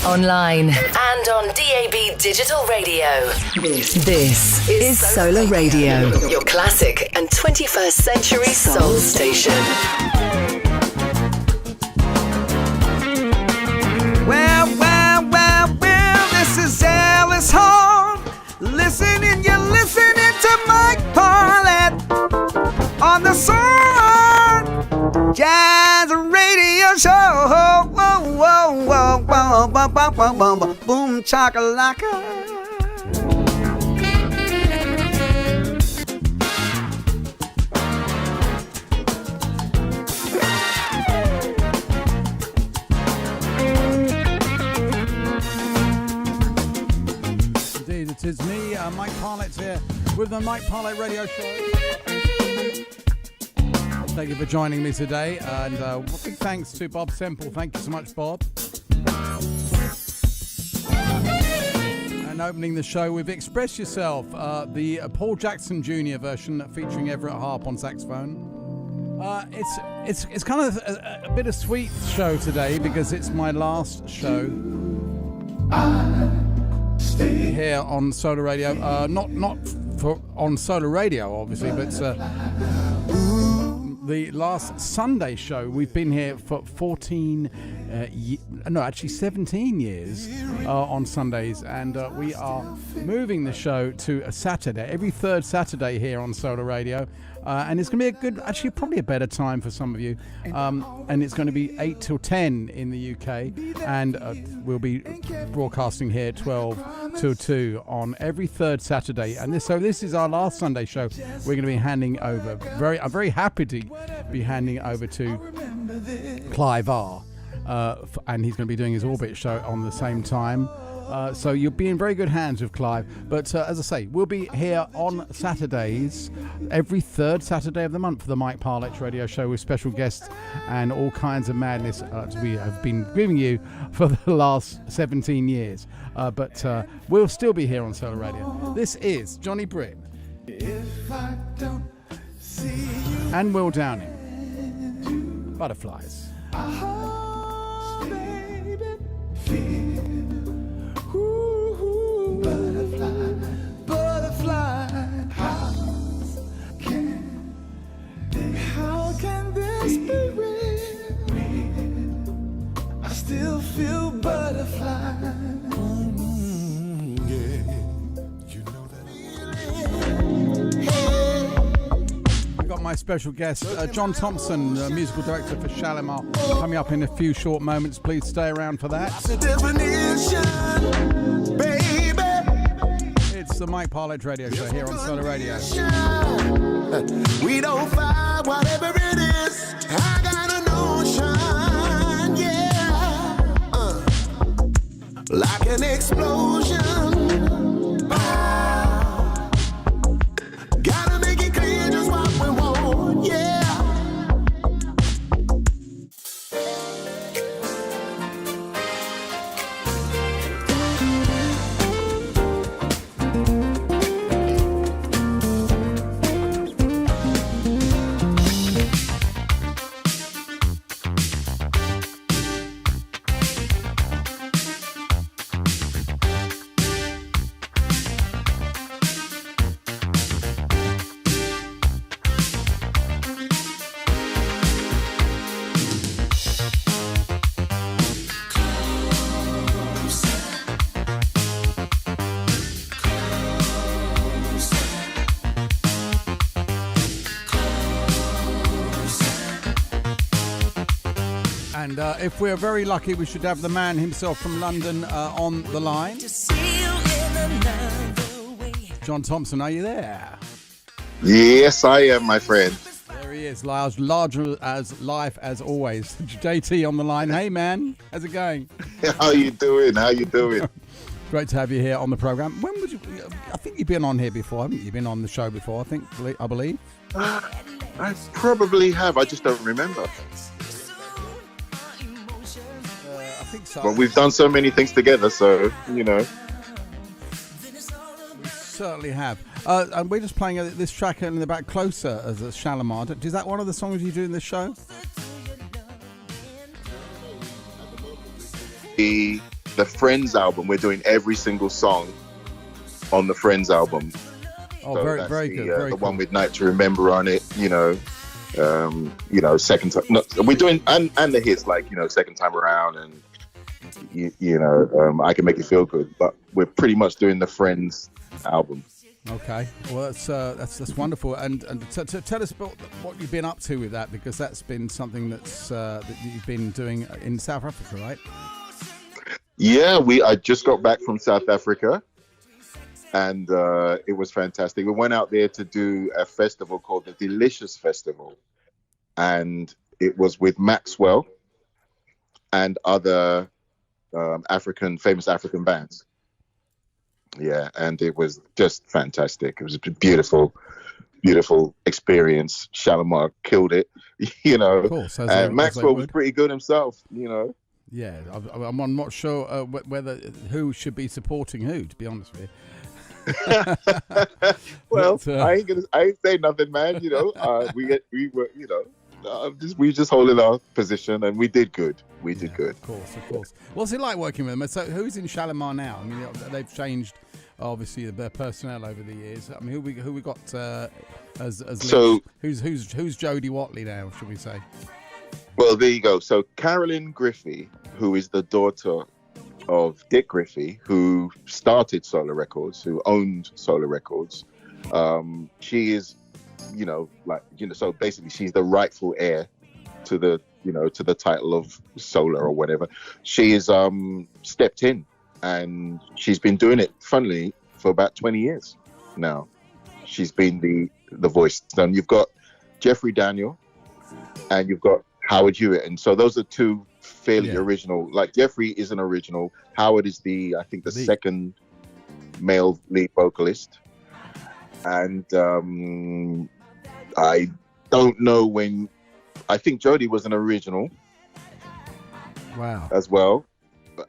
online, and on DAB Digital Radio. This is Solar Radio, your classic and 21st century soul station. Well, this is Alice Hall. You're listening to Mike Parlett on the Soul Jazz Radio Show. Whoa, whoa, whoa, whoa, whoa, whoa, whoa, whoa, boom, chakalaka. Indeed, it is me, Mike Parlett here with the Mike Parlett Radio Show. Thank you for joining me today, and big thanks to Bob Semple. Thank you so much, Bob. And opening the show with Express Yourself, the Paul Jackson Jr. version featuring Everett Harp on saxophone. It's kind of a bittersweet show today because it's my last show here on Solar Radio. Not for on Solar Radio, obviously, but the last Sunday show. We've been here for 17 years on Sundays, and we are moving the show to a Saturday, every third Saturday here on Solar Radio, and it's going to be a good, actually probably a better time for some of you, and it's going to be 8 till 10 in the UK, and we'll be broadcasting here 12 till 2 on every third Saturday, and this is our last Sunday show. We're going to be handing over, I'm very happy to be handing over to Clive R, and he's going to be doing his Orbit show on the same time. So you'll be in very good hands with Clive. But as I say, we'll be here on Saturdays, every third Saturday of the month for the Mike Parlett Radio Show with special guests and all kinds of madness we have been giving you for the last 17 years. But we'll still be here on Solar Radio. This is Johnny Britt and Will Downing. Butterflies. Oh, baby, feel. Ooh, butterfly, butterfly. How can this be real? I still feel butterfly. Yeah, you know that. I've got my special guest, John Thompson, musical director for Shalimar, coming up in a few short moments. Please stay around for that. It's the Mike Parlett Radio Show here on Solar Radio. We don't fight whatever it is. I got a notion, yeah, like an explosion. Gotta make it clear just what we want, yeah. And if we're very lucky, we should have the man himself from London on the line. John Thompson, are you there? Yes, I am, my friend. There he is, larger as life as always. JT on the line. Hey, man, how's it going? How you doing? Great to have you here on the program. When would you? I think you've been on here before, haven't you? You've been on the show before, I believe. I probably have. I just don't remember. I think so. But we've done so many things together, so you know. We certainly have. And we're just playing this track in the back, Closer, as a Shalimar. Is that one of the songs you do in this show? the Friends album. We're doing every single song on the Friends album. Oh, So very, that's very the, good. the Very cool. one with Night to Remember on it. Second time. No, we're doing and the hits like Second Time Around and I Can Make You Feel Good. But we're pretty much doing the Friends album. Okay, well that's wonderful, and tell us about what you've been up to with that, because that's been something that you've been doing in South Africa, right? Yeah, I just got back from South Africa, and it was fantastic. We went out there to do a festival called the Delicious Festival, and it was with Maxwell and other famous African bands. Yeah, and it was just fantastic. It was a beautiful, beautiful experience. Shalimar killed it, Cool. So and Maxwell was pretty good himself, Yeah, I'm not sure whether who should be supporting who, to be honest with you. Well, But, I ain't say nothing, man. We just holding our position, and we did good. We did good. Of course. What's it like working with them? So who's in Shalimar now? I mean, they've changed, obviously, their personnel over the years. I mean, who we got as So who's Jodie Watley now? Should we say? Well, there you go. So Carolyn Griffey, who is the daughter of Dick Griffey, who started Solar Records, who owned Solar Records, she is, so basically she's the rightful heir to the title of Solar or whatever. She is stepped in, and she's been doing it, funnily, for about 20 years now. She's been the voice. Then you've got Jeffrey Daniel, and you've got Howard Hewitt, and so those are two fairly original. Like Jeffrey is an original. Howard is the second male lead vocalist, and I don't know when. I think Jodie was an original. Wow. As well,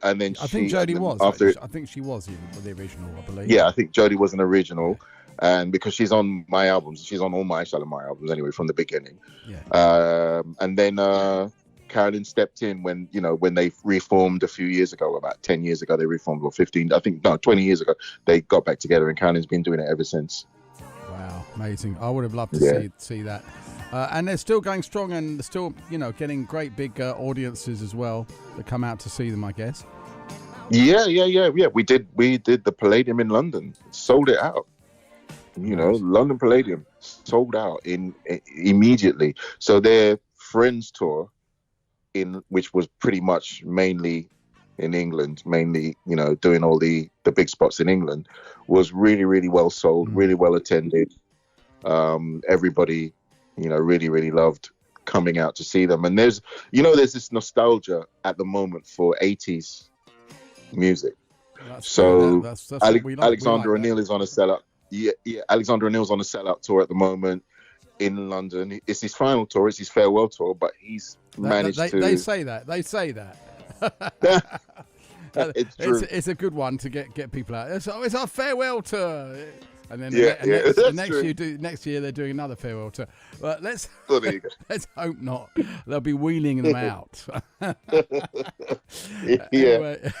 and then I think Jodie was. I think she was the original, I believe. Yeah, I think Jodie was an original, and because she's on my albums, she's on all my Shalimar albums anyway from the beginning. Yeah. And then Carolyn stepped in when they reformed a few years ago, about 10 years ago they reformed, or 15, 20 years ago they got back together, and Carolyn's been doing it ever since. Wow, amazing! I would have loved to see that. And they're still going strong, and they're still, getting great big audiences as well that come out to see them, I guess. Yeah. We did the Palladium in London, sold it out. London Palladium sold out immediately. So their Friends tour, which was pretty much mainly in England, doing all the big spots in England, was really, really well sold, really well attended. Everybody, really, really loved coming out to see them. And there's this nostalgia at the moment for 80s music. That's Alexander O'Neill is on a sellout. Yeah, Alexander O'Neill's on a sellout tour at the moment in London. It's his final tour. It's his farewell tour, but he's managed to. They say that. It's true. It's a good one to get people out. It's our farewell tour. And then next year they're doing another farewell tour. But let's hope not. They'll be wheeling them out. Anyway,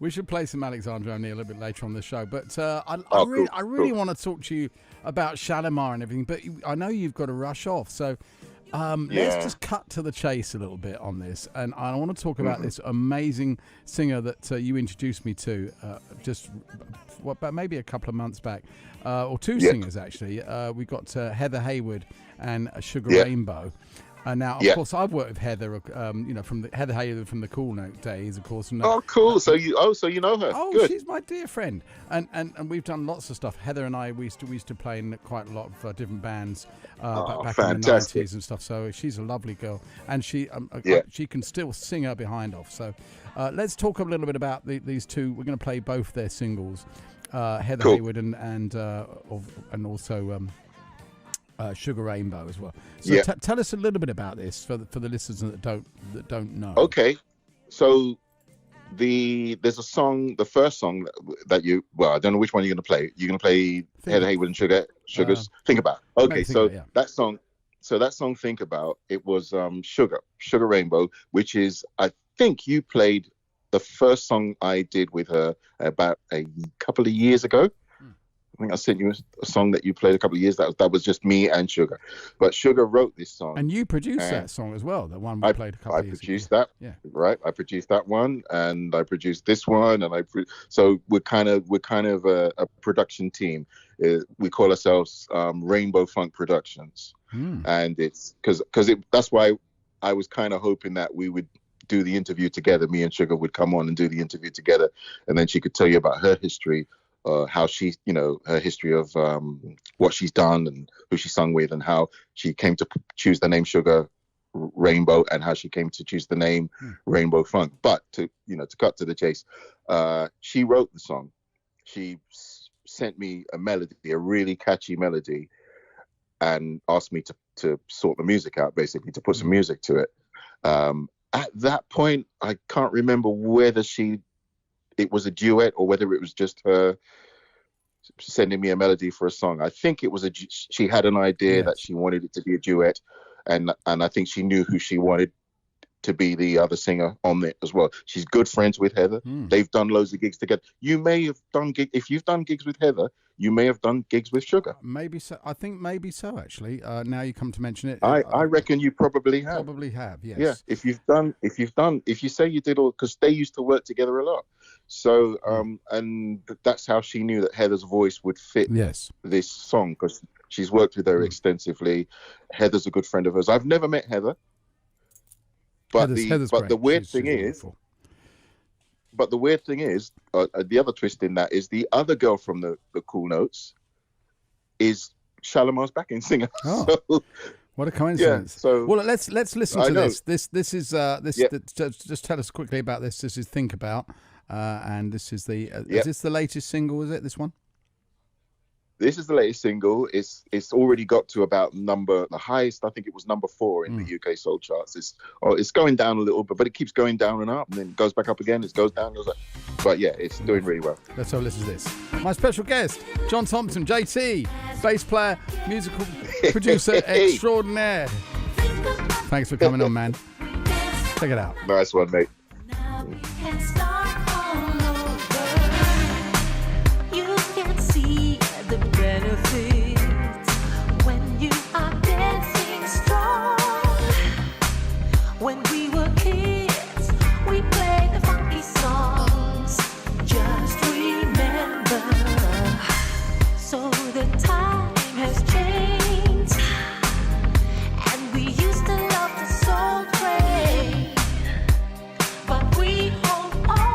we should play some Alexander O'Neill a little bit later on the show. But I really want to talk to you about Shalimar and everything. But I know you've got to rush off, so. Let's just cut to the chase a little bit on this, and I want to talk about this amazing singer that you introduced me to about maybe a couple of months back, or two singers actually. We got Heather Haywood and Sugar Rainbow. Now, of course, I've worked with Heather, from Heather Haywood from the Cool Note days, of course. And, cool. So you know her. Oh, good. She's my dear friend, and we've done lots of stuff. Heather and I, we used to play in quite a lot of different bands back in the 90s and stuff. So she's a lovely girl, and she can still sing her behind off. So let's talk a little bit about these two. We're going to play both their singles, Heather Haywood and also. Sugar Rainbow as well. So tell us a little bit about this for the listeners that don't know. Okay, so there's a song, the first song that I don't know which one you're going to play. You're going to play Heather Haywood and Sugars. Think About. Okay, that song, Think About. It was Sugar Rainbow, which is, I think you played the first song I did with her about a couple of years ago. I think I sent you a song that you played a couple of years. That was just me and Sugar. But Sugar wrote this song. And you produced that song as well, the one we played a couple of years ago. I produced that. Yeah. Right. I produced that one, and I produced this one, and so we're kind of a production team. We call ourselves RainbowFunk Productions, and it's because that's why I was kind of hoping that we would do the interview together. Me and Sugar would come on and do the interview together, and then she could tell you about her history. How she, her history of what she's done and who she sung with, and how she came to choose the name Sugar Rainbow, and how she came to choose the name RainbowFunk. But to cut to the chase, she wrote the song. She sent me a melody, a really catchy melody, and asked me to sort the music out, basically to put some music to it. At that point, I can't remember whether it was a duet or whether it was just her sending me a melody for a song. I think it was she had an idea that she wanted it to be a duet, and I think she knew who she wanted to be the other singer on it as well. She's good friends with Heather. They've done loads of gigs together. You may have done if you've done gigs with Heather, you may have done gigs with Sugar. Maybe so. I think maybe so, actually. Now you come to mention it. I reckon you probably have. Probably have, yes. Yeah, if you say you did all, because they used to work together a lot. So, and that's how she knew that Heather's voice would fit this song, because she's worked with her extensively. Heather's a good friend of hers. I've never met Heather. But the weird thing is, the other twist in that is the other girl from the Cool Notes is Shalimar's backing singer. Oh, so, what a coincidence! Yeah, so well, let's listen to this. This is just tell us quickly about this. This is Think About, and this is is this the latest single? Is it this one? This is the latest single. It's already got to about the highest. I think it was number 4 in the UK soul charts. It's going down a little bit, but it keeps going down and up, and then it goes back up again. It goes down, goes up. But yeah, it's doing really well. Let's have a listen to this. My special guest, John Thompson, JT, bass player, musical producer extraordinaire. Thanks for coming on, man. Check it out. Nice one, mate. Benefits when you are dancing strong. When we were kids, we played the funky songs. Just remember, so the time has changed, and we used to love the soul train, but we hold on.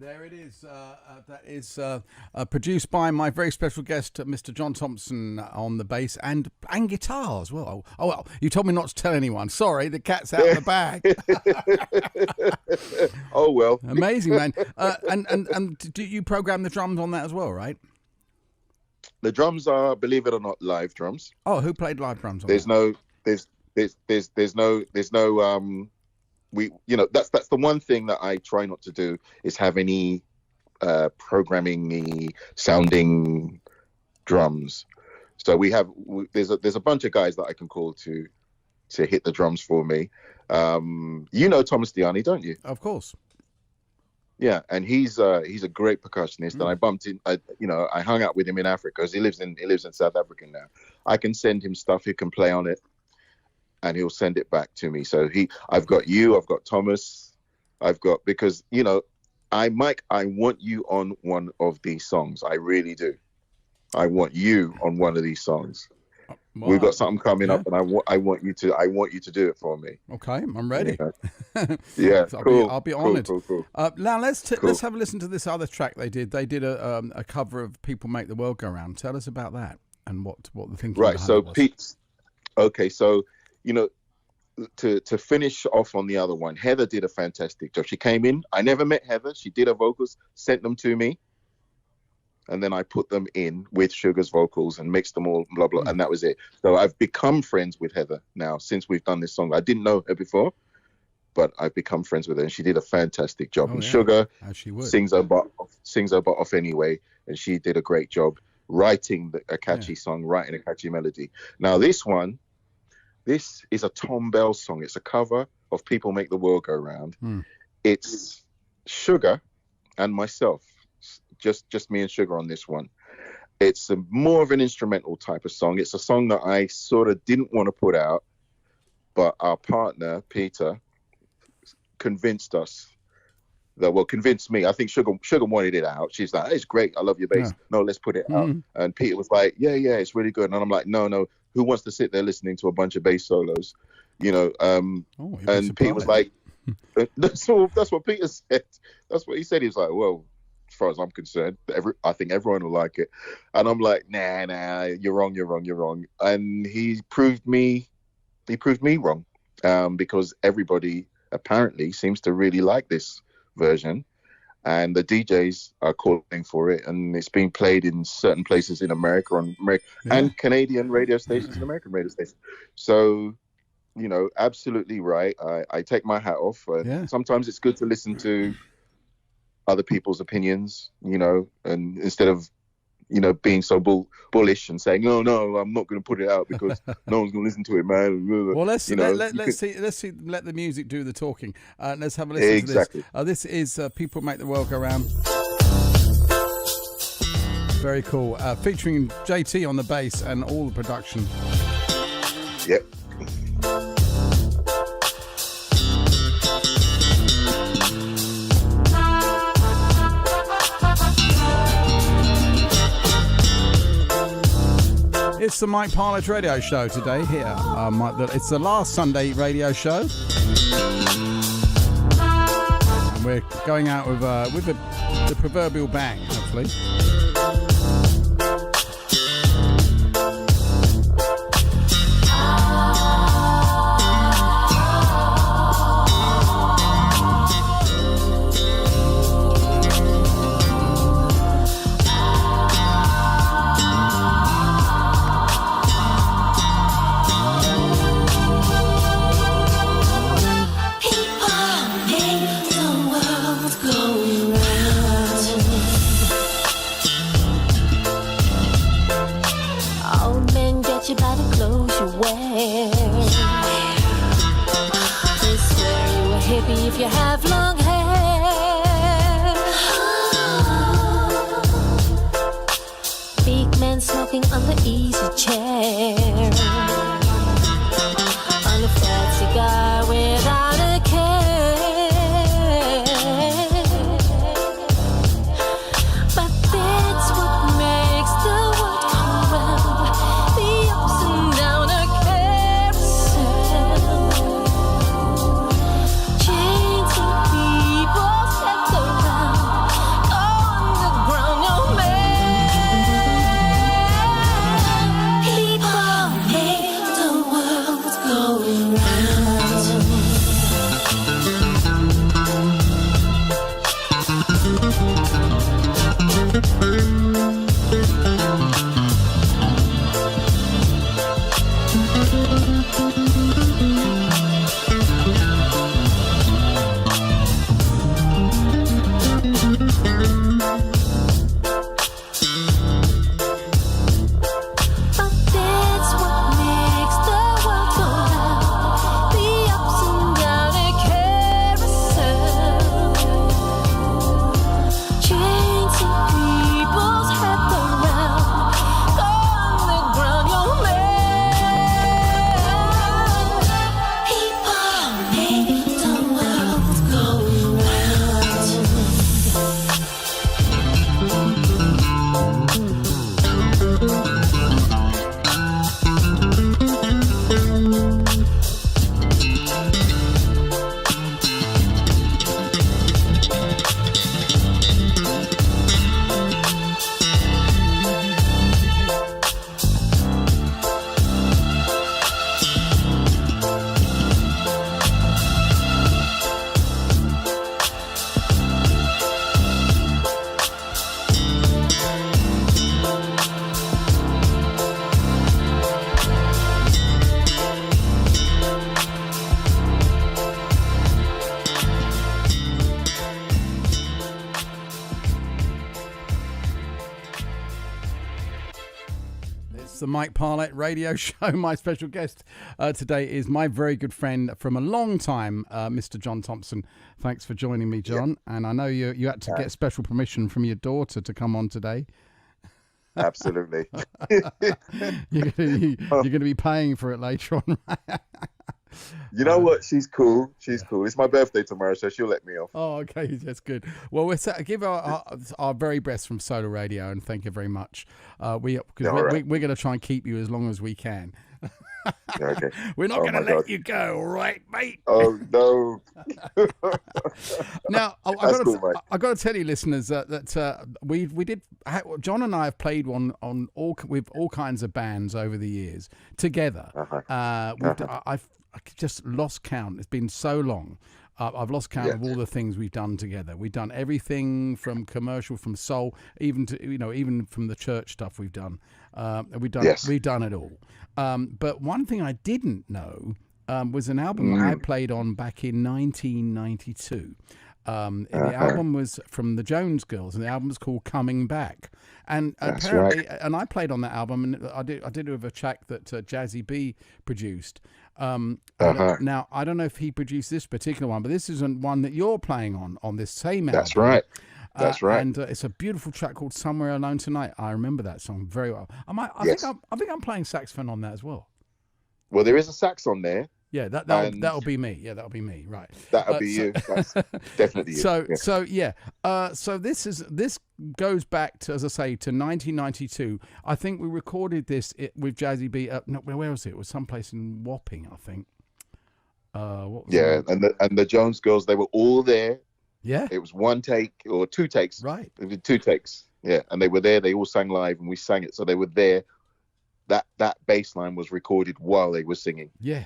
There it is. That is produced by my very special guest, Mr. John Thompson, on the bass and guitar as well. Oh, well, you told me not to tell anyone. Sorry, the cat's out of the bag. Oh, well. Amazing, man. And do you program the drums on that as well, right? The drums are, believe it or not, live drums. Oh, who played live drums on There's that? That's the one thing that I try not to do is have any programming sounding drums. So there's a bunch of guys that I can call to hit the drums for me. You know Thomas Diani, don't you? Of course. Yeah, and he's a great percussionist, and I bumped in. I hung out with him in Africa because he lives in South Africa now. I can send him stuff; he can play on it, and he'll send it back to me. So I've got Thomas, because Mike, I want you on one of these songs. I really do. I want you on one of these songs. Wow. We've got something coming up, and I want you to do it for me. Okay, I'm ready. Yeah, So cool. I'll be honoured. Cool. Now let's have a listen to this other track they did. They did a cover of "People Make the World Go Round." Tell us about that and what the thinking. Right. So was. Pete's okay. So to finish off on the other one, Heather did a fantastic job. She came in. I never met Heather. She did her vocals, sent them to me. And then I put them in with Sugar's vocals and mixed them all, blah, blah, and that was it. So I've become friends with Heather now since we've done this song. I didn't know her before, but I've become friends with her, and she did a fantastic job. And Sugar sings her butt off anyway, and she did a great job writing a catchy song, writing a catchy melody. Now this is a Tom Bell song. It's a cover of People Make the World Go Round. It's Sugar and myself. Just me and Sugar on this one. It's more of an instrumental type of song. It's a song that I sort of didn't want to put out, but our partner Peter convinced me. I think Sugar wanted it out. She's like, "It's great. I love your bass. No, let's put it out." And Peter was like, "Yeah, it's really good." And I'm like, "No. Who wants to sit there listening to a bunch of bass solos?" And Peter was like, "That's what Peter said. That's what he said." He was like, "Well, as far as I'm concerned, I think everyone will like it." And I'm like, nah, you're wrong. And he proved me wrong, because everybody apparently seems to really like this version, and the DJs are calling for it, and it's being played in certain places in America and Canadian radio stations and American radio stations. So, absolutely right. I take my hat off. Sometimes it's good to listen to other people's opinions, and instead of being so bullish and saying no, I'm not going to put it out because no one's going to listen to it, man. Well, let's see. Let the music do the talking. Let's have a listen to this. This is "People Make the World Go Round." Very cool. Featuring JT on the bass and all the production. Yep. It's the Mike Parlett radio show today here. It's the last Sunday radio show. And we're going out with the proverbial bang, hopefully. If you have long hair, big man smoking on the easy chair, on a fat cigar without a care. But that's what makes the world go round, the ups and downs of carousel. Changing people set around the Mike Parlett radio show. My special guest today is my very good friend from a long time, Mr. John Thompson. Thanks for joining me, John. Yeah. And I know you had to get special permission from your daughter to come on today. Absolutely. You're going to be paying for it later on, right? You know what? She's cool. She's cool. It's my birthday tomorrow, so she'll let me off. Oh, okay. That's good. Well, we'll give our very best from Solar Radio, and thank you very much. We're going to try and keep you as long as we can. Okay. We're not going to let you go, all right, mate? Oh, no. Now, I've got to tell you, listeners, that we did. John and I have played with all kinds of bands over the years together. I've just lost count. It's been so long. I've lost count of all the things we've done together. We've done everything from commercial, from soul, even from the church stuff we've done. We've done it all. But one thing I didn't know was an album I played on back in 1992. And the album was from the Jones Girls, and the album was called Coming Back. And apparently, and I played on that album, and I did it with a track that Jazzy B produced. Now, I don't know if he produced this particular one, but this isn't one that you're playing on this same album. That's right. That's right. And it's a beautiful track called Somewhere Alone Tonight. I remember that song very well. I think I'm playing saxophone on that as well. Well, there is a sax on there. Yeah, that'll be me. Yeah, that'll be me. Right. That'll be you. That's definitely you. So this goes back to, as I say, to 1992. I think we recorded this with Jazzy B. Where was it? It was someplace in Wapping, I think. And the Jones Girls, they were all there. Yeah. It was one take or two takes. Right. It was two takes. Yeah, and they were there. They all sang live, and we sang it. So they were there. That bass line was recorded while they were singing. Yeah.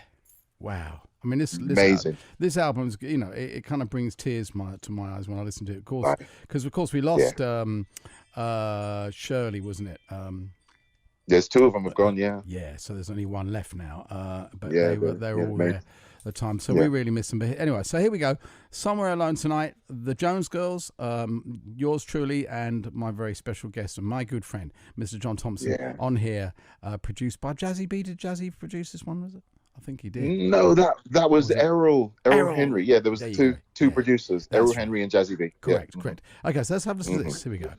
Wow. I mean, this amazing. This album's, it kind of brings tears to my eyes when I listen to it. Of course, because of course we lost Shirley, wasn't it? There's two of them have gone. Yeah. Yeah. So there's only one left now. But they're all there at the time. So we really miss them. But anyway, so here we go. Somewhere Alone Tonight. The Jones Girls. Yours truly, and my very special guest and my good friend, Mr. John Thompson, on here, produced by Jazzy B. Did Jazzy produce this one? Was it? I think he did. No, that was Errol Henry. Yeah, there was two producers, Errol Henry and Jazzy B. Correct. Okay, so let's have a listen to this. Here we go.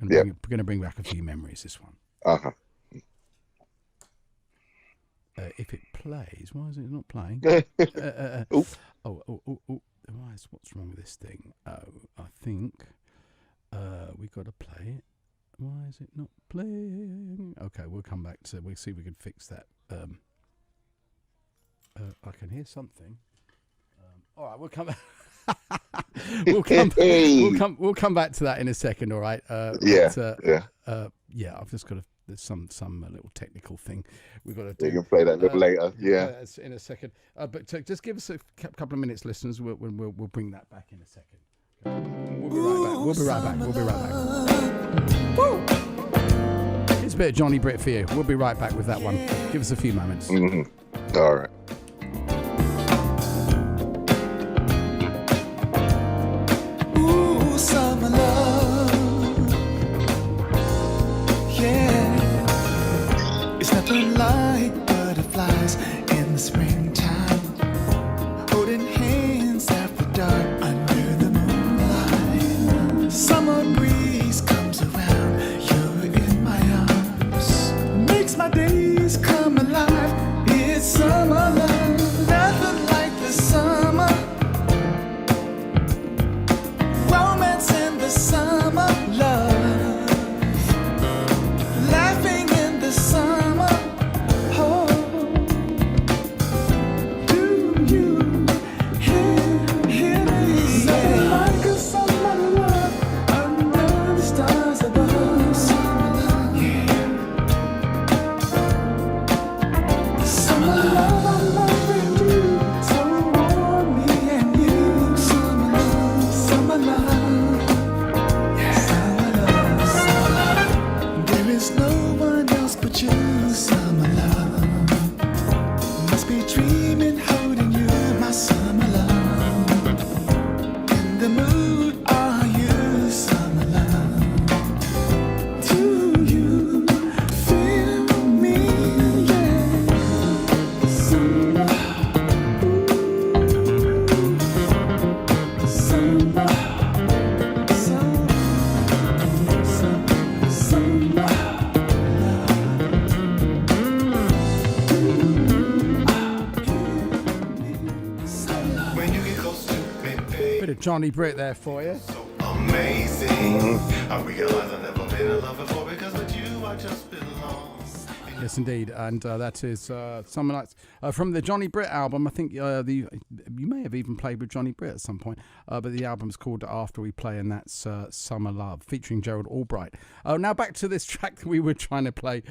We're going to bring back a few memories, this one. If it plays, why is it not playing? What's wrong with this thing? I think we got to play it. Why is it not playing? Okay, we'll come back to. We'll see if we can fix that. I can hear something. All right, we'll come back. We'll come back to that in a second. All right. I've just got there's some little technical thing we've got to do. You can play that a little later. Yeah. In a second. But just give us a couple of minutes, listeners. We'll bring that back in a second. We'll be right back. Woo! It's a bit of Johnny Britt for you. We'll be right back with that one. Give us a few moments. Mm-hmm. All right. Ooh, summer love. Yeah. It's nothing like butterflies in the springtime. Holding hands after dark under the moonlight. Summer breeze comes around. You're in my arms. Makes my days come alive. It's summer love, nothing like the summer. Romance in the summer love. Laughing in the summer. Oh, Bit of Johnny Britt there for you. Amazing. I realize I've never been in love before because with you I just belong. Yes, indeed, and that is Summer Nights from the Johnny Britt album. I think you may have even played with Johnny Britt at some point, but the album's called After We Play, and that's Summer Love, featuring Gerald Albright. Now back to this track that we were trying to play,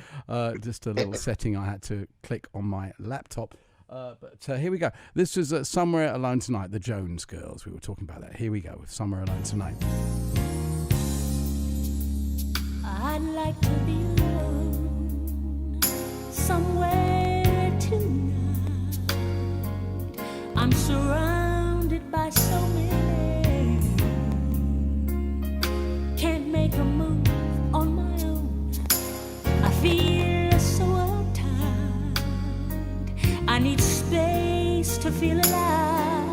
just a little setting I had to click on my laptop. But here we go. This is Somewhere Alone Tonight, the Jones Girls. We were talking about that. Here we go with Somewhere Alone Tonight. I'd like to be alone somewhere tonight. I'm surrounded by so many. Can't make a move on my own. I feel so uptight. I need space to feel alive.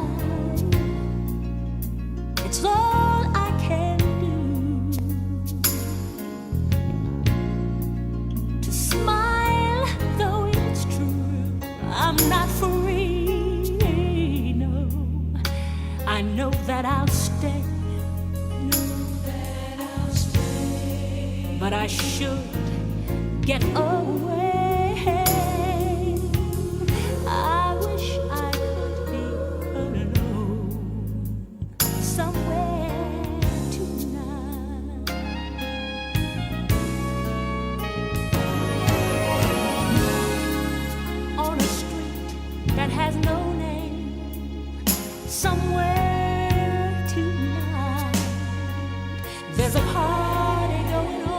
It's all I can do to smile, though it's true. I'm not free, no. I know that I'll stay. But I should get away. I wish I could be alone somewhere tonight. On a street that has no name, somewhere tonight. There's a party going on.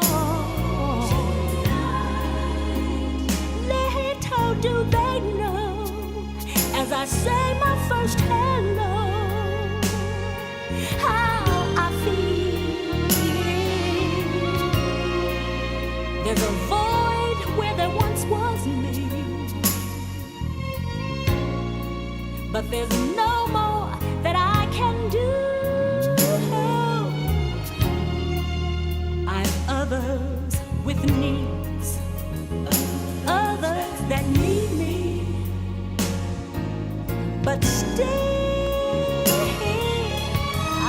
Little do they know, as I say my first hello, how I feel. There's a void where there once was me, but there's no more that I can do. I've others with needs, others that need me, but still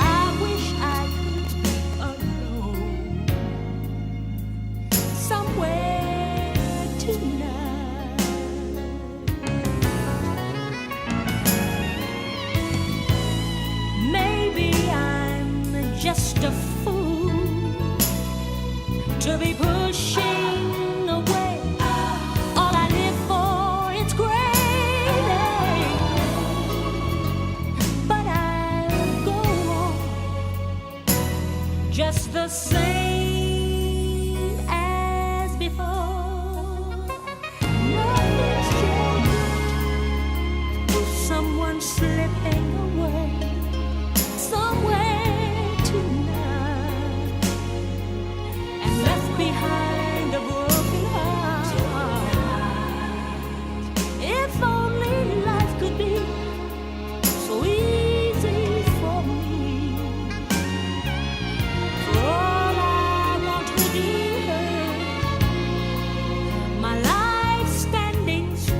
I wish I could be alone somewhere tonight. Maybe I'm just a fool to be pushing away all I live for. It's great, but I'll go on just the same as before. Nothing's changed. With someone slipping away somewhere tonight, and left behind a broken heart. If only life could be so easy for me. For all I want to be my life standing still,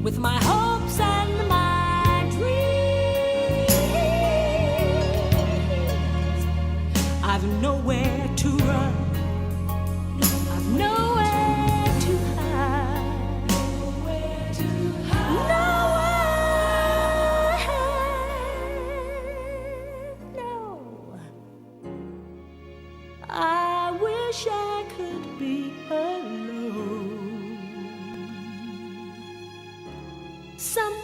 with my hopes and my dreams. I've nowhere to run, I've nowhere to hide, nowhere, no. I wish I could be alone somewhere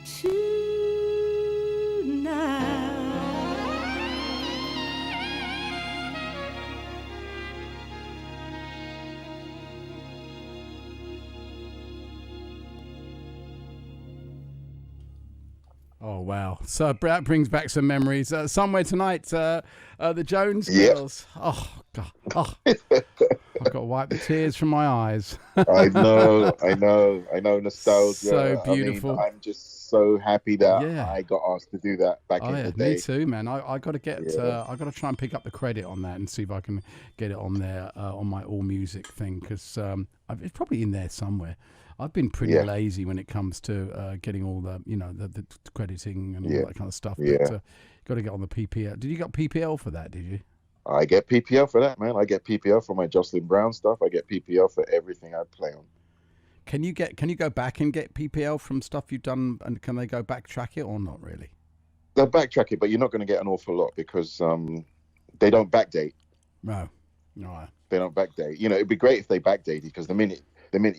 tonight. Oh wow! So that brings back some memories. Somewhere Tonight, the Jones Yep. Girls. Oh god! Oh. I've got to wipe the tears from my eyes. I know. Nostalgia. So beautiful. I'm just so happy that Yeah. I got asked to do that back in the day. Me too, man. I got to get. I got to try and pick up the credit on that and see if I can get it on there on my All Music thing, because it's probably in there somewhere. I've been pretty lazy when it comes to getting all the the crediting and all that kind of stuff. But got to get on the PPL. Did you got PPL for that? Did you? I get PPL for that, man. I get PPL for my Jocelyn Brown stuff. I get PPL for everything I play on. Can you go back and get PPL from stuff you've done, and can they go backtrack it or not really? They'll backtrack it, but you're not going to get an awful lot because they don't backdate. No. They don't backdate. It'd be great if they backdated, because the minute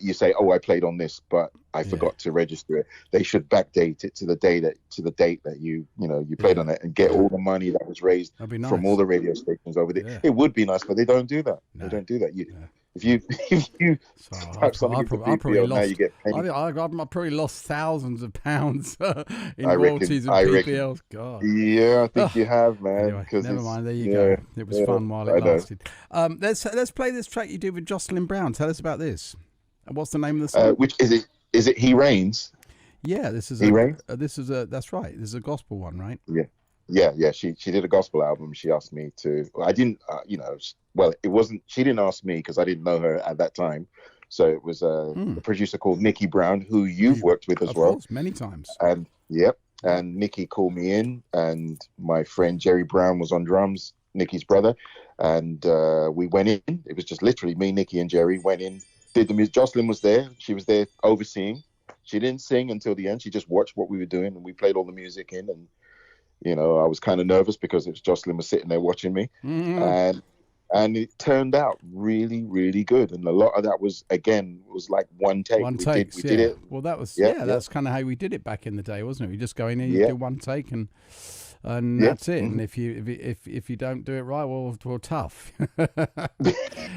you say, "Oh, I played on this, but I forgot to register it," they should backdate it to the date that you played on it, and get all the money that was raised from all the radio stations over there. Yeah. It would be nice, but they don't do that. No. They don't do that. If you type something into PPL, now you get paid. I probably lost thousands of pounds in royalties and PPLs. God. Yeah, I think you have, man. Anyway, never mind. There you go. It was fun while it lasted. Let's play this track you did with Jocelyn Brown. Tell us about this. And what's the name of the song? Which is it? Is it He Reigns? Yeah, this is that's right. This is a gospel one, right? Yeah. She did a gospel album. She asked me to. I didn't. Well, it wasn't. She didn't ask me because I didn't know her at that time. So it was a producer called Nikki Brown, who you've worked with as well, course, many times. And Nikki called me in, and my friend Jerry Brown was on drums, Nikki's brother, and we went in. It was just literally me, Nikki, and Jerry went in. Did the music. Jocelyn was there. She was there overseeing. She didn't sing until the end. She just watched what we were doing, and we played all the music in. And I was kind of nervous because Jocelyn was sitting there watching me, and it turned out really, really good. And a lot of that was like one take. We did it. Well, that was that's kind of how we did it back in the day, wasn't it? We just go in here, you do one take, and that's it. And if you don't do it right, well tough.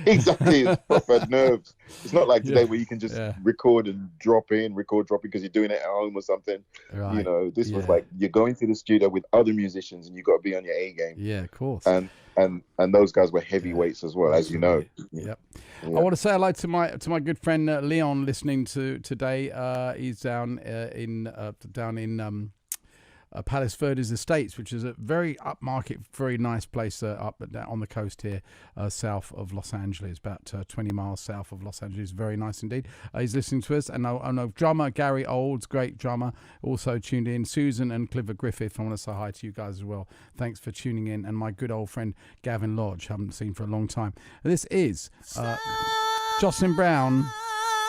Exactly, it's proper nerves. It's not like today where you can just record and drop because you're doing it at home or something. Right. This was like you're going to the studio with other musicians, and you got to be on your A game. Yeah, of course. And those guys were heavyweights as well, as you know. Yep. I want to say hello to my good friend Leon listening to today. He's down in Palos Verdes Estates, which is a very upmarket, very nice place up on the coast here, south of Los Angeles, about 20 miles south of Los Angeles. Very nice indeed. He's listening to us. And I know drummer Gary Olds, great drummer, also tuned in. Susan and Clifford Griffith, I want to say hi to you guys as well. Thanks for tuning in. And my good old friend Gavin Lodge, haven't seen for a long time. This is Jocelyn Brown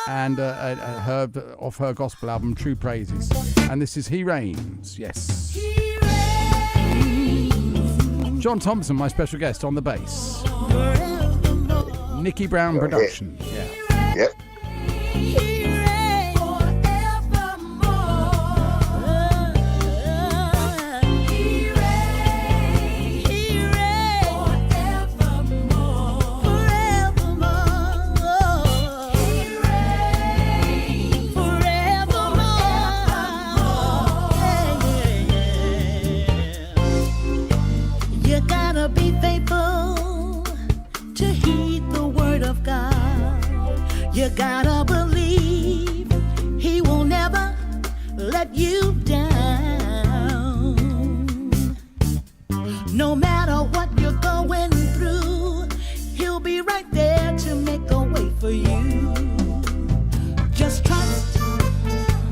and her off her gospel album True Praises, and this is He Reigns. Yes, He reigns. John Thompson, my special guest on the bass. Nikki Brown production. Yeah. Yep. He reigns forevermore. He reigns. He reigns forevermore. He reigns forevermore. You gotta be faithful to heed the word of God. You gotta believe He will never let you down. No matter what you're going through, He'll be right there to make a way for you. Just trust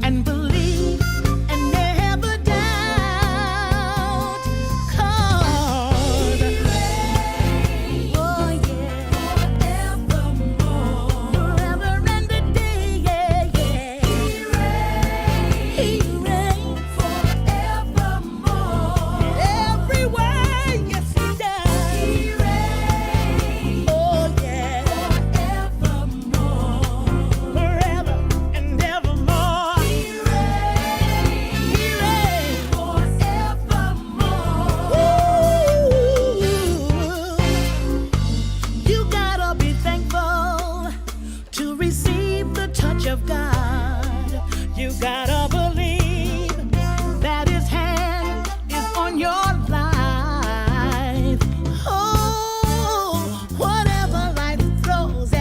and believe and never doubt. 'Cause oh yeah, forever and a day, yeah. He reigns forevermore. Everywhere, yes He does. He reigns, oh yeah, forevermore. Forever and evermore. He reigns forevermore. You gotta be thankful to receive the touch of God. You gotta believe that His hand is on your life. Oh, whatever life throws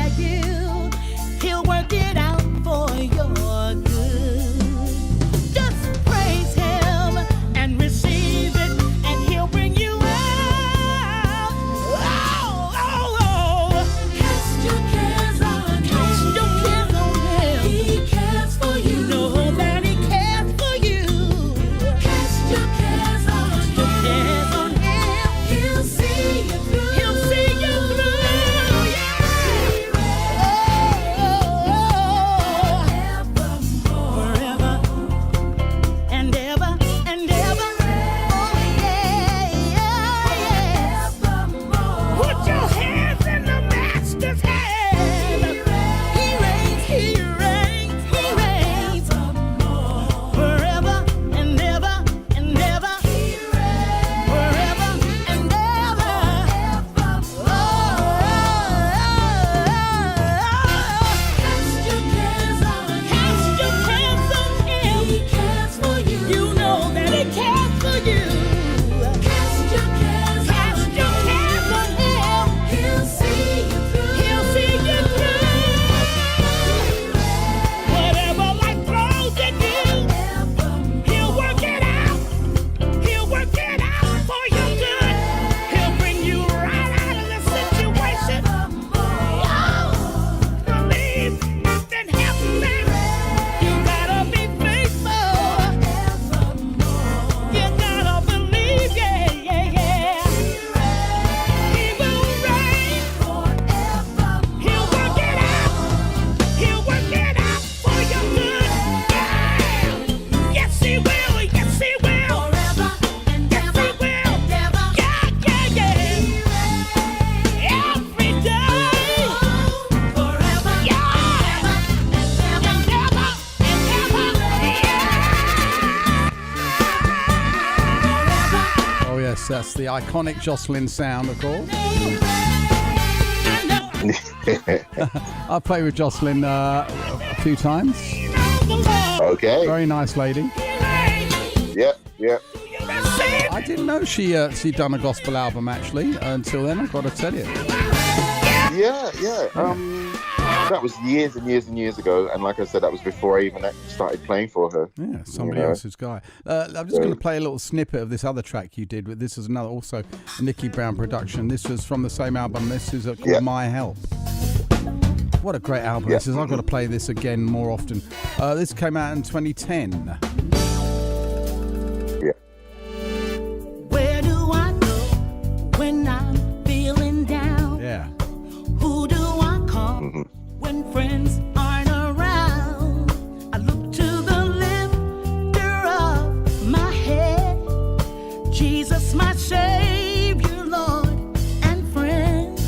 that's the iconic Jocelyn sound, of course. I've played with Jocelyn a few times. Okay. Very nice lady. Yeah, yeah. I didn't know she'd done a gospel album actually until then. I've got to tell you. Yeah. That was years and years and years ago, and like I said, that was before I even started playing for her. Yeah, somebody else's guy. I'm just going to play a little snippet of this other track you did. This is another, also Nicky Brown production. This was from the same album. This is called My Help. What a great album this is. I've got to play this again more often. This came out in 2010. Yeah. Where do I go when I'm feeling down? Yeah. Who do I call when friends aren't around? I look to the lifter of my head, Jesus, my Savior, Lord and friend.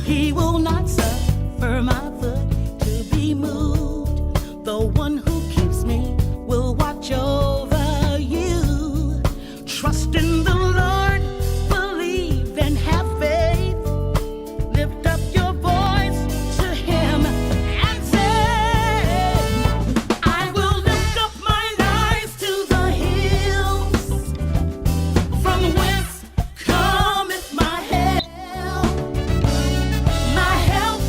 He will not suffer my foot to be moved. The one who keeps me will watch over you. Trust in the Lord, believe and have faith. Lift up your voice to Him and say, I will lift up mine eyes to the hills, from whence cometh my help. My help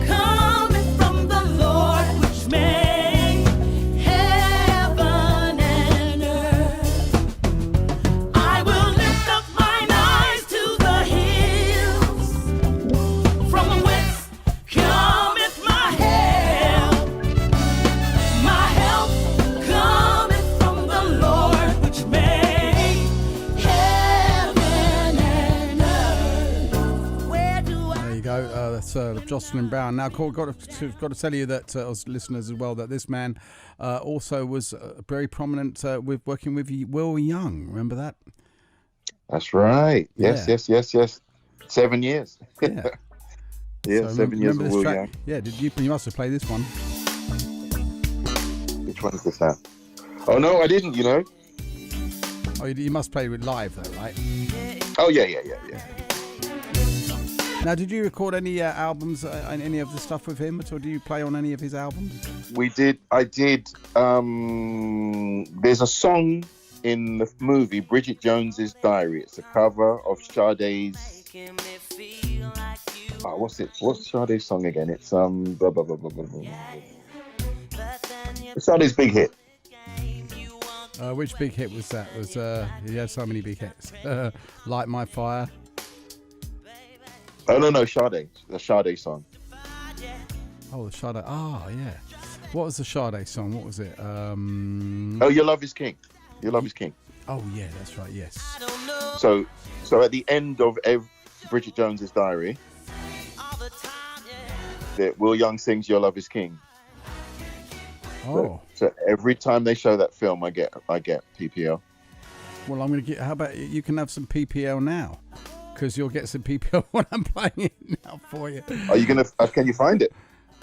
cometh from the Lord, which made heaven and earth. I will lift up mine eyes to the hills, from whence cometh my help. My help cometh from the Lord, which made heaven and earth. Where do I There you go. That's Jocelyn Brown. Now, got to tell you that, as listeners as well, that this man also was very prominent with working with Will Young. Remember that? That's right. Yes. 7 years. Yeah. Yeah, So 7 years remember with this Will track? Young. Yeah. You must have played this one. Which one is this now? Oh, no, I didn't, you know. Oh, you must play with live though, right? Oh, yeah. Now, did you record any albums, any of the stuff with him, or do you play on any of his albums? I did. There's a song in the movie Bridget Jones's Diary. It's a cover of Sade's. Oh, what's Sade's song again? It's blah, blah, blah, blah, blah, blah. It's Sade's big hit. Which big hit was that? He had so many big hits. Light My Fire. Oh no, Sade. The Sade song. Oh, the Sade. Oh, yeah. What was the Sade song? What was it? Oh, Your Love Is King. Your Love Is King. Oh, yeah, that's right. Yes. So at the end of Bridget Jones's Diary, that Will Young sings Your Love Is King. Oh. So every time they show that film, I get PPL. Well, I'm going to get. How about you can have some PPL now? Because you'll get some PPL when I'm playing it now for you. Are you gonna? Can you find it?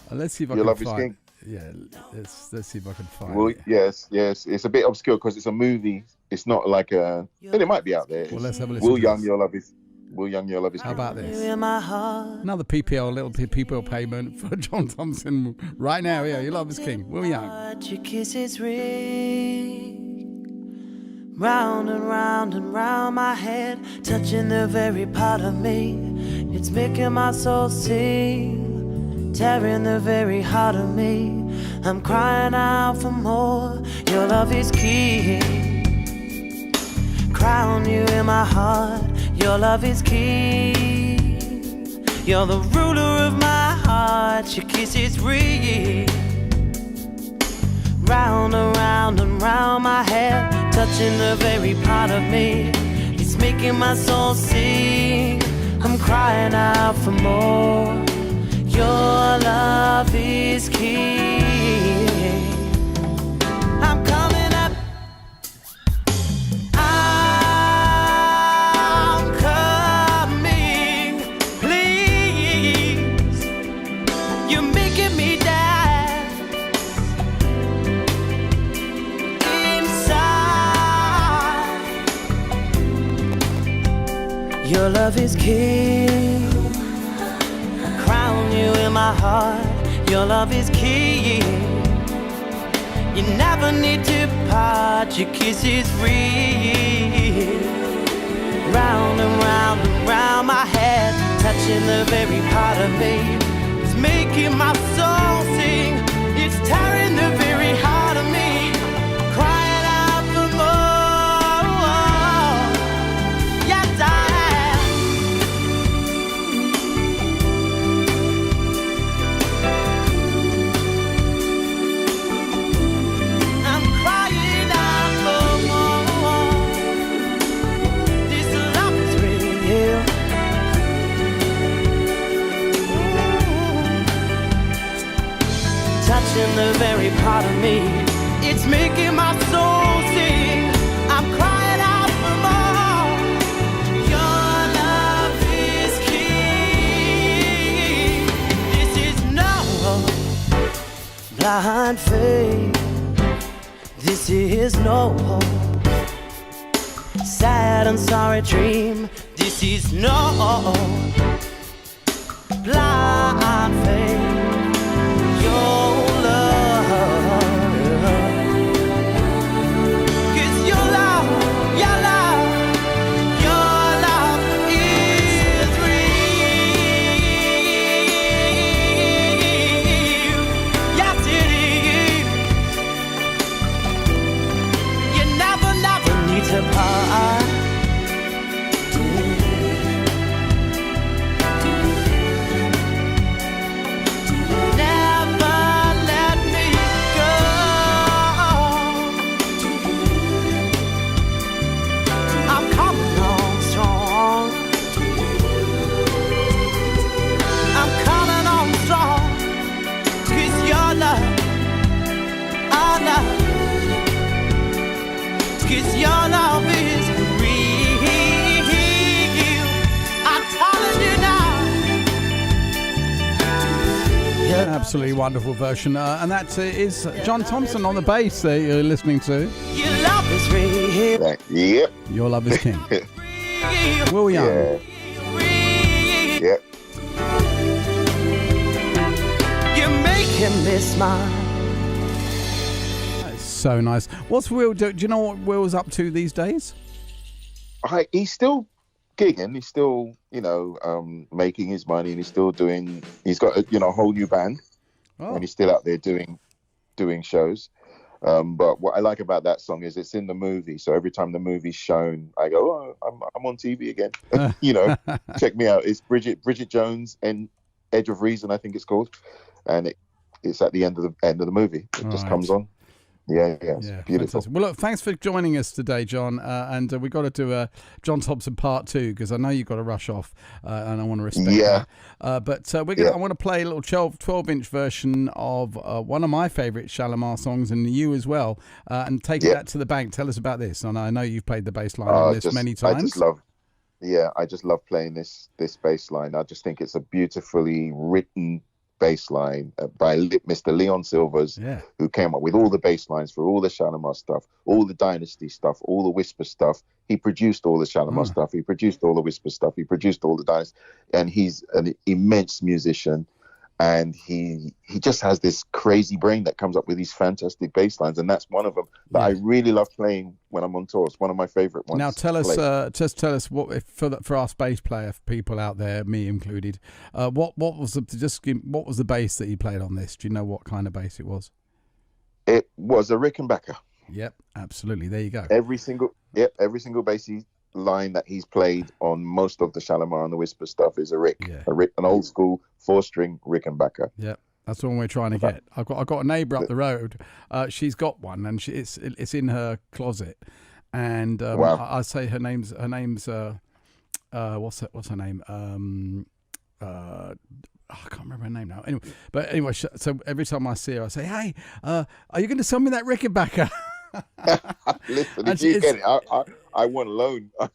Let's see if I Your can Love Is find. King. Yeah, let's see if I can find. Well, it. yes. It's a bit obscure because it's a movie. It's not like a. And it might be out there. Well, let's have a listen. Will to Young, this. Your Love Is. Will Young, Your Love Is. How King. about this? Another PPL, a little PPL payment for John Thompson right now. Yeah, Your Love Is King. Will Young. Your kisses ring round and round and round my head, touching the very part of me. It's making my soul sing, tearing the very heart of me. I'm crying out for more. Your love is king. Crown you in my heart. Your love is king. You're the ruler of my heart. Your kiss is ring. Round and round and round my head, touching the very part of me. It's making my soul sing. I'm crying out for more. Your love is king. I'm coming up. I'm coming. Please. You're making me dance. Your love is king. Crown you in my heart. Your love is king. You never need to part. Your kiss is real. Round and round and round my head, touching the very part of me. It's making my soul sing. It's tearing the very heart of me. Crying out for more. Yes, I am. I'm crying out for more. This love is real. Touching the very part of me. It's making my soul sing. I'm crying out for more. Your love is king. This is no blind faith. This is no sad and sorry dream. This is no blind faith. Your love, 'cause your love is real. Yes, it is. You never need to part. Never let me go. I'm coming on strong. I'm coming on strong. 'Cause your love, our love, 'cause your love is real. I'm telling you now. Absolutely wonderful version. And that is John Thompson on the bass that you're listening to. Your love is real. Yep. Your Love is King. Will Young. Yeah. Yep. You're making me smile. That's so nice. What's Will do? Do you know what Will's up to these days? He's still gigging. He's still, making his money, and he's still doing. He's got a whole new band, and he's still out there doing shows. But what I like about that song is it's in the movie. So every time the movie's shown, I go, "Oh, I'm on TV again." Check me out. It's Bridget Jones and Edge of Reason, I think it's called, and it's at the end of the movie. It just comes on. Yeah, it's beautiful. Fantastic. Well, look, thanks for joining us today, John. And we've got to do a John Thompson part 2 because I know you've got to rush off, and I want to respect that. But I want to play a little 12-inch version of one of my favourite Shalimar songs, and you as well, and take that to the bank. Tell us about this. And I know you've played the bass line on this many times. I just love playing this bass line. I just think it's a beautifully written bass line by Mr. Leon Silvers, who came up with all the bass lines for all the Shalimar stuff, all the Dynasty stuff, all the Whisper stuff. He produced all the Shalimar stuff. He produced all the Whisper stuff. He produced all the Dynasty. And he's an immense musician. And he just has this crazy brain that comes up with these fantastic bass lines, and that's one of them that I really love playing when I'm on tour. It's one of my favorite ones. Now tell us what for our bass player people out there, me included. What was the bass that you played on this? Do you know what kind of bass it was? It was a Rickenbacker. Yep, absolutely. There you go. Every single bass line that he's played on most of the Shalimar and the Whisper stuff is a Rick, an old school 4-string Rickenbacker. Yeah, that's the one we're trying to get. I've got a neighbour up the road. She's got one, and it's in her closet. And I say her name's what's her name? I can't remember her name now. Anyway, so every time I see her, I say, "Hey, are you going to sell me that Rickenbacker?" Listen, if you get it, I want a loan. Her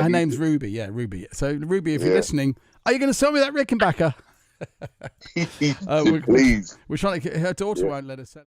name's Ruby. Yeah, Ruby. So Ruby, if you're listening, are you going to sell me that Rickenbacker? Please. We're trying to get her daughter won't let us sell.